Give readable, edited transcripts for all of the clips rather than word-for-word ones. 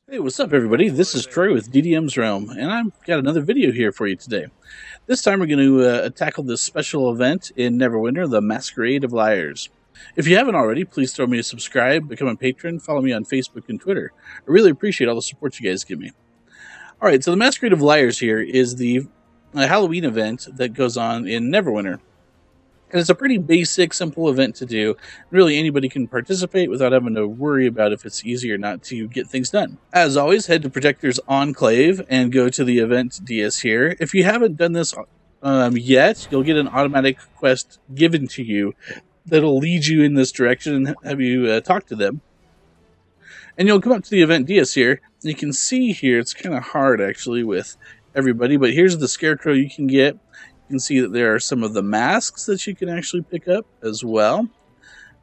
Hey, what's up, everybody? This is Troy with DDM's Realm, and I've got another video here for you today. This time we're going to tackle this special event in Neverwinter, the Masquerade of Liars. If you haven't already, please throw me a subscribe, become a patron, follow me on Facebook and Twitter. I really appreciate all the support you guys give me. Alright, so the Masquerade of Liars here is the Halloween event that goes on in Neverwinter. And it's a pretty basic, simple event to do. Really, anybody can participate without having to worry about if it's easy or not to get things done. As always, head to Protector's Enclave and go to the event DS here. If you haven't done this yet, you'll get an automatic quest given to you that'll lead you in this direction and have you talk to them. And you'll come up to the event DS here. You can see here, it's kind of hard actually with everybody, but here's the scarecrow you can get. You can see that there are some of the masks that you can actually pick up as well.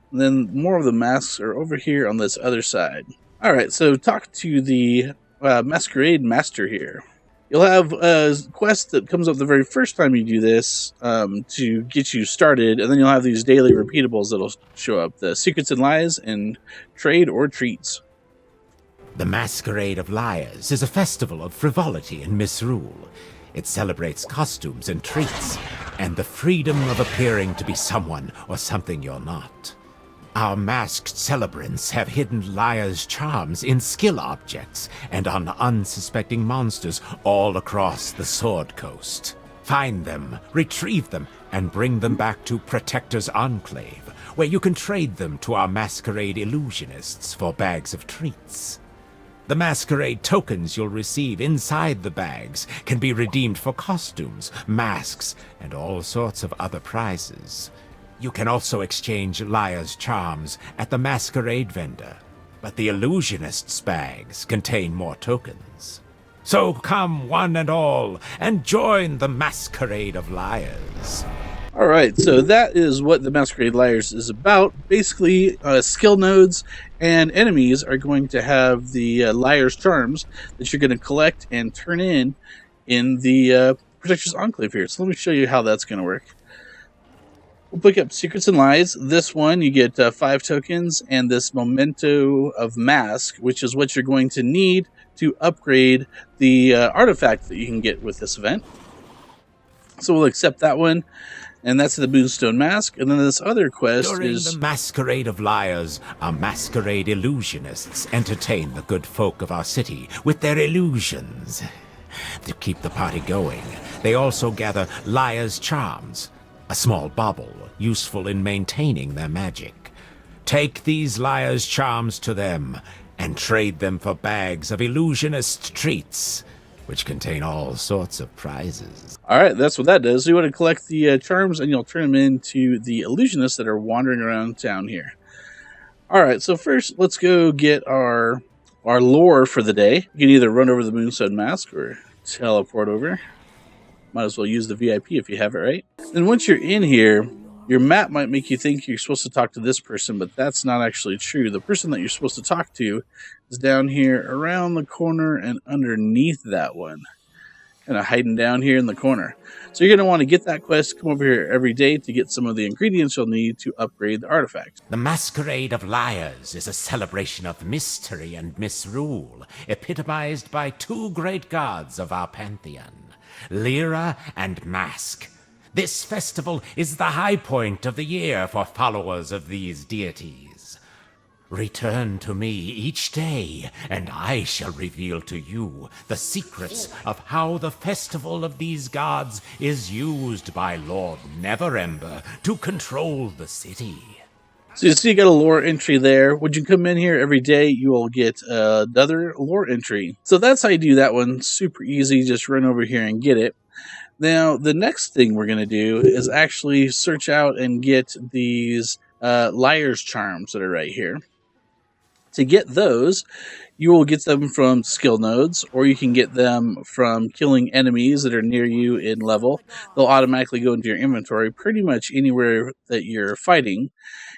And then more of the masks are over here on this other side. Alright, so talk to the Masquerade Master here. You'll have a quest that comes up the very first time you do this to get you started, and then you'll have these daily repeatables that'll show up. The Secrets and Lies and Trade or Treats. The Masquerade of Liars is a festival of frivolity and misrule. It celebrates costumes and treats, and the freedom of appearing to be someone or something you're not. Our masked celebrants have hidden liars' charms in skill objects and on unsuspecting monsters all across the Sword Coast. Find them, retrieve them, and bring them back to Protector's Enclave, where you can trade them to our masquerade illusionists for bags of treats. The masquerade tokens you'll receive inside the bags can be redeemed for costumes, masks, and all sorts of other prizes. You can also exchange liars' charms at the masquerade vendor, but the illusionist's bags contain more tokens. So come one and all, and join the Masquerade of Liars. Alright, so that is what the Masquerade Liars is about. Basically, skill nodes and enemies are going to have the Liar's Charms that you're going to collect and turn in the Protector's Enclave here. So let me show you how that's going to work. We'll pick up Secrets and Lies. This one, you get 5 tokens and this Memento of Mask, which is what you're going to need to upgrade the artifact that you can get with this event. So we'll accept that one. And that's the Moonstone Mask. And then this other quest During the Masquerade of Liars, our masquerade illusionists entertain the good folk of our city with their illusions. To keep the party going, they also gather liars' charms, a small bauble useful in maintaining their magic. Take these liars' charms to them and trade them for bags of illusionist treats, which contain all sorts of prizes. Alright, that's what that does. So you want to collect the charms and you'll turn them into the illusionists that are wandering around town here. Alright, so first let's go get our lore for the day. You can either run over the Moonstone Mask or teleport over. Might as well use the VIP if you have it, right? And once you're in here, your map might make you think you're supposed to talk to this person, but that's not actually true. The person that you're supposed to talk to is down here around the corner and underneath that one. Kind of hiding down here in the corner. So you're going to want to get that quest, come over here every day to get some of the ingredients you'll need to upgrade the artifact. The Masquerade of Liars is a celebration of mystery and misrule, epitomized by 2 great gods of our pantheon, Lyra and Mask. This festival is the high point of the year for followers of these deities. Return to me each day, and I shall reveal to you the secrets of how the festival of these gods is used by Lord Neverember to control the city. So you see you got a lore entry there. When you come in here every day, you will get another lore entry. So that's how you do that one. Super easy. Just run over here and get it. Now, the next thing we're going to do is actually search out and get these Liar's Charms that are right here. To get those, you will get them from skill nodes, or you can get them from killing enemies that are near you in level. They'll automatically go into your inventory pretty much anywhere that you're fighting.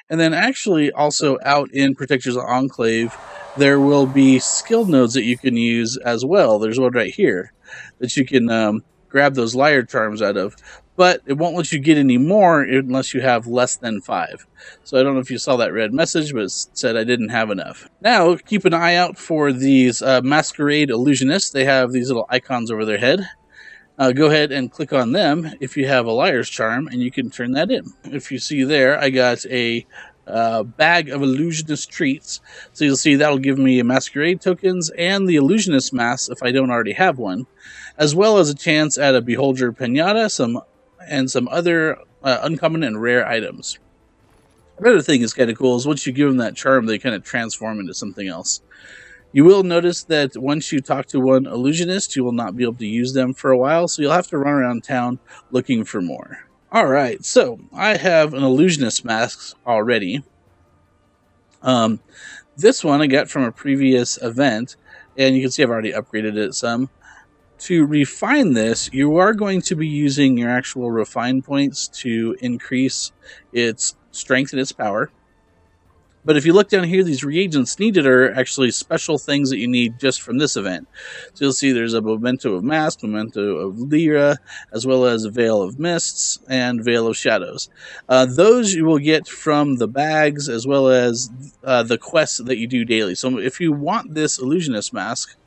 And then actually also out in Protector's Enclave, there will be skill nodes that you can use as well. There's one right here that you can grab those liar charms out of. but it won't let you get any more unless you have less than 5. So I don't know if you saw that red message, but it said I didn't have enough. Now, keep an eye out for these Masquerade Illusionists. They have these little icons over their head. Go ahead and click on them if you have a Liar's Charm, and you can turn that in. If you see there, I got a bag of Illusionist treats. So you'll see that'll give me Masquerade tokens and the Illusionist mask if I don't already have one, as well as a chance at a Beholder Pinata, some other uncommon and rare items. Another thing is kind of cool is once you give them that charm, they kind of transform into something else. You will notice that once you talk to one illusionist, you will not be able to use them for a while, so you'll have to run around town looking for more. Alright, so I have an illusionist mask already. This one I got from a previous event, and you can see I've already upgraded it some. To refine this, you are going to be using your actual refine points to increase its strength and its power. But if you look down here, these reagents needed are actually special things that you need just from this event. So you'll see there's a Memento of Mask, Memento of Lyra, as well as a Veil of Mists and Veil of Shadows. Those you will get from the bags as well as the quests that you do daily. So if you want this Illusionist Mask,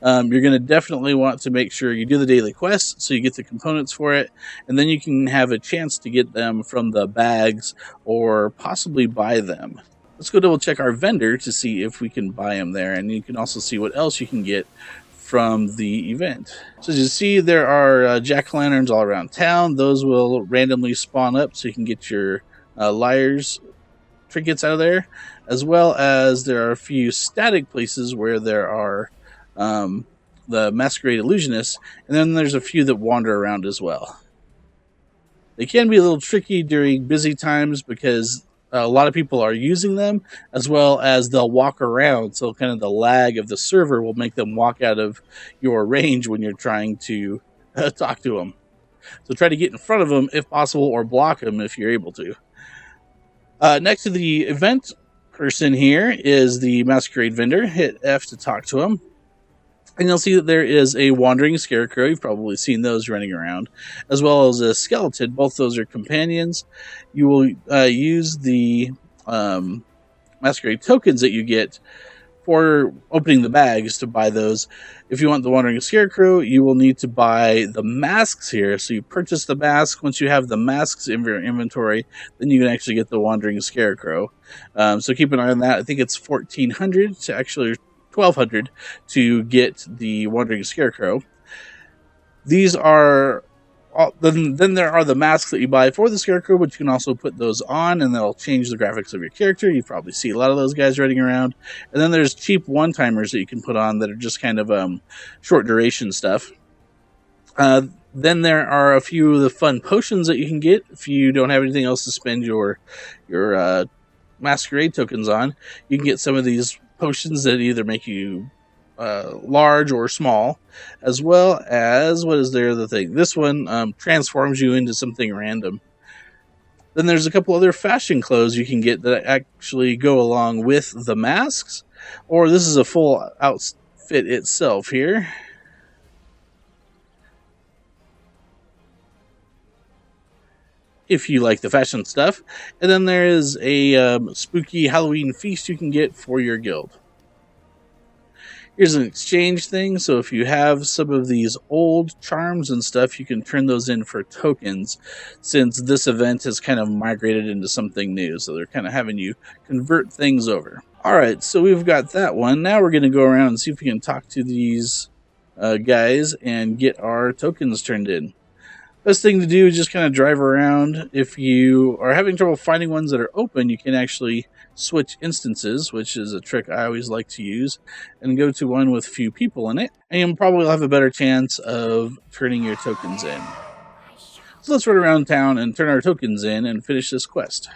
you're going to definitely want to make sure you do the daily quest so you get the components for it, and then you can have a chance to get them from the bags or possibly buy them. Let's go double check our vendor to see if we can buy them there, and you can also see what else you can get from the event. So as you see, there are jack-o'-lanterns all around town. Those will randomly spawn up so you can get your liars trinkets out of there, as well as there are a few static places where there are the Masquerade Illusionists, and then there's a few that wander around as well. They can be a little tricky during busy times because a lot of people are using them, as well as they'll walk around, so kind of the lag of the server will make them walk out of your range when you're trying to talk to them. So try to get in front of them if possible, or block them if you're able to. Next to the event person here is the Masquerade vendor. Hit F to talk to him. And you'll see that there is a wandering scarecrow. You've probably seen those running around, as well as a skeleton. Both those are companions. You will use the Masquerade tokens that you get for opening the bags to buy those. If you want the wandering scarecrow, you will need to buy the masks here. So you purchase the mask. Once you have the masks in your inventory, then you can actually get the wandering scarecrow. So keep an eye on that. I think it's 1,400 to actually 1,200 to get the Wandering Scarecrow. These are then there are the masks that you buy for the Scarecrow, but you can also put those on and they'll change the graphics of your character. You probably see a lot of those guys running around. And then there's cheap one-timers that you can put on that are just kind of short duration stuff. Then there are a few of the fun potions that you can get if you don't have anything else to spend your Masquerade tokens on. You can get some of these potions that either make you large or small, as well as, what is the other thing? This one transforms you into something random. Then there's a couple other fashion clothes you can get that actually go along with the masks, or this is a full outfit itself here. If you like the fashion stuff. And then there is a spooky Halloween feast you can get for your guild. Here's an exchange thing, so if you have some of these old charms and stuff, you can turn those in for tokens, since this event has kind of migrated into something new, so they're kind of having you convert things over. Alright, so we've got that one. Now we're going to go around and see if we can talk to these guys and get our tokens turned in. Best thing to do is just kind of drive around. If you are having trouble finding ones that are open, you can actually switch instances, which is a trick I always like to use, and go to one with few people in it, and you'll probably have a better chance of turning your tokens in. So let's run around town and turn our tokens in and finish this quest.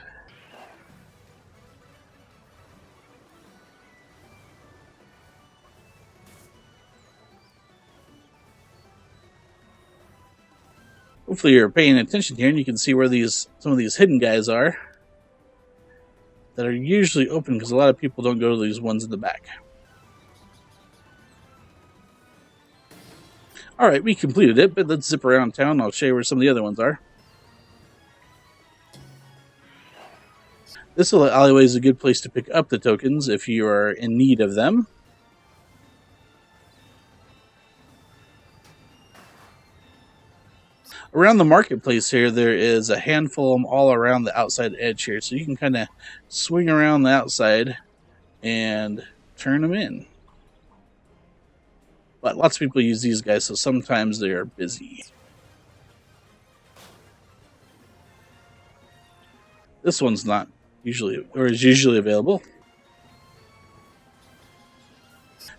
Hopefully you're paying attention here and you can see where some of these hidden guys are that are usually open, because a lot of people don't go to these ones in the back. Alright, we completed it, but let's zip around town and I'll show you where some of the other ones are. This alleyway is a good place to pick up the tokens if you are in need of them. Around the marketplace here, there is a handful of them all around the outside edge here. So you can kind of swing around the outside and turn them in. But lots of people use these guys, so sometimes they are busy. This one's not usually, or is usually available.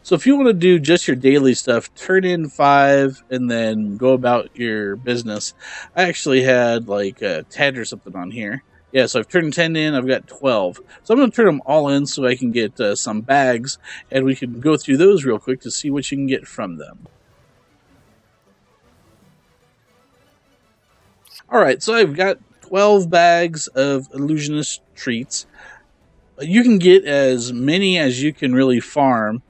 So if you want to do just your daily stuff, turn in 5 and then go about your business. I actually had like 10 or something on here. Yeah, so I've turned 10 in, I've got 12. So I'm going to turn them all in so I can get some bags, and we can go through those real quick to see what you can get from them. Alright, so I've got 12 bags of illusionist treats. You can get as many as you can really farm.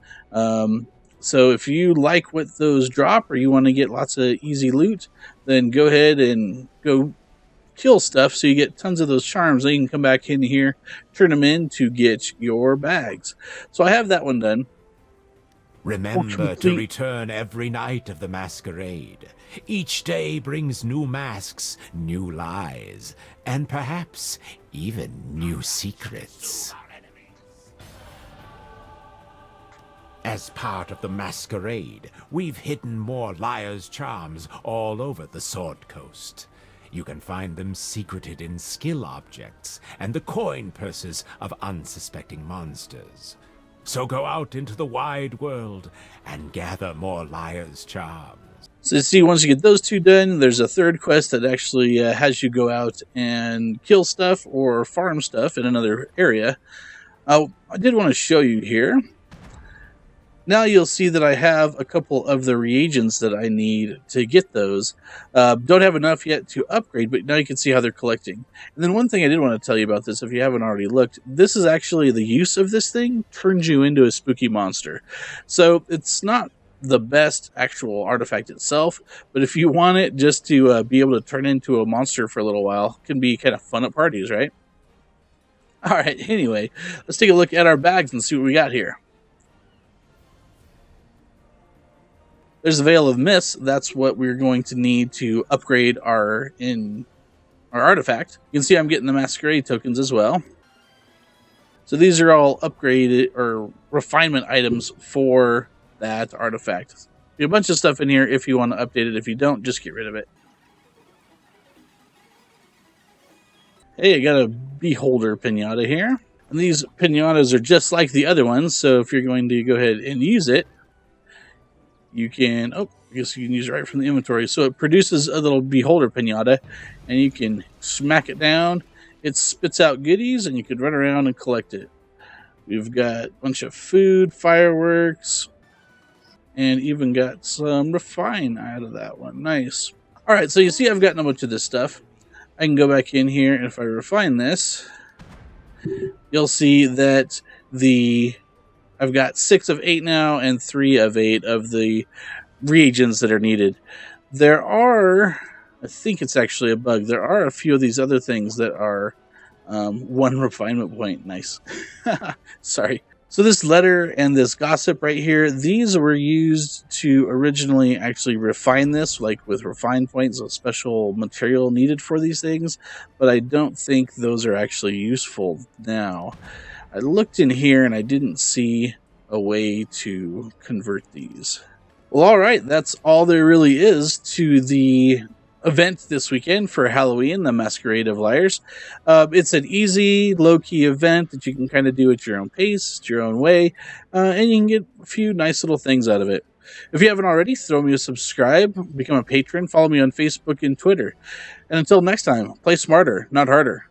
So if you like what those drop, or you want to get lots of easy loot, then go ahead and go kill stuff so you get tons of those charms. Then you can come back in here, turn them in to get your bags. So I have that one done. Remember to return every night of the masquerade. Each day brings new masks, new lies, and perhaps even new secrets. As part of the masquerade, we've hidden more liars' charms all over the Sword Coast. You can find them secreted in skill objects and the coin purses of unsuspecting monsters. So go out into the wide world and gather more liars' charms. So see, once you get those two done, there's a third quest that actually has you go out and kill stuff or farm stuff in another area. I did want to show you here. Now you'll see that I have a couple of the reagents that I need to get those. Don't have enough yet to upgrade, but now you can see how they're collecting. And then one thing I did want to tell you about this, if you haven't already looked, this is actually the use of this thing turns you into a spooky monster. So it's not the best actual artifact itself, but if you want it just to be able to turn into a monster for a little while, it can be kind of fun at parties, right? Alright, anyway, let's take a look at our bags and see what we got here. There's a Veil of Mist. That's what we're going to need to upgrade our artifact. You can see I'm getting the Masquerade tokens as well. So these are all upgraded or refinement items for that artifact. There's a bunch of stuff in here if you want to update it. If you don't, just get rid of it. Hey, I got a Beholder pinata here. And these pinatas are just like the other ones. So if you're going to go ahead and use it, you can, I guess you can use it right from the inventory. So it produces a little Beholder pinata, and you can smack it down. It spits out goodies, and you can run around and collect it. We've got a bunch of food, fireworks, and even got some refine out of that one. Nice. All right, so you see I've gotten a bunch of this stuff. I can go back in here, and if I refine this, you'll see that I've got 6 of 8 now and 3 of 8 of the reagents that are needed. There are, I think it's actually a bug, there are a few of these other things that are 1 refinement point. Nice. Sorry. So this letter and this gossip right here, these were used to originally actually refine this, like with refine points, a special material needed for these things, but I don't think those are actually useful now. I looked in here and I didn't see a way to convert these. Well, alright, that's all there really is to the event this weekend for Halloween, the Masquerade of Liars. It's an easy, low-key event that you can kind of do at your own pace, your own way, and you can get a few nice little things out of it. If you haven't already, throw me a subscribe, become a patron, follow me on Facebook and Twitter. And until next time, play smarter, not harder.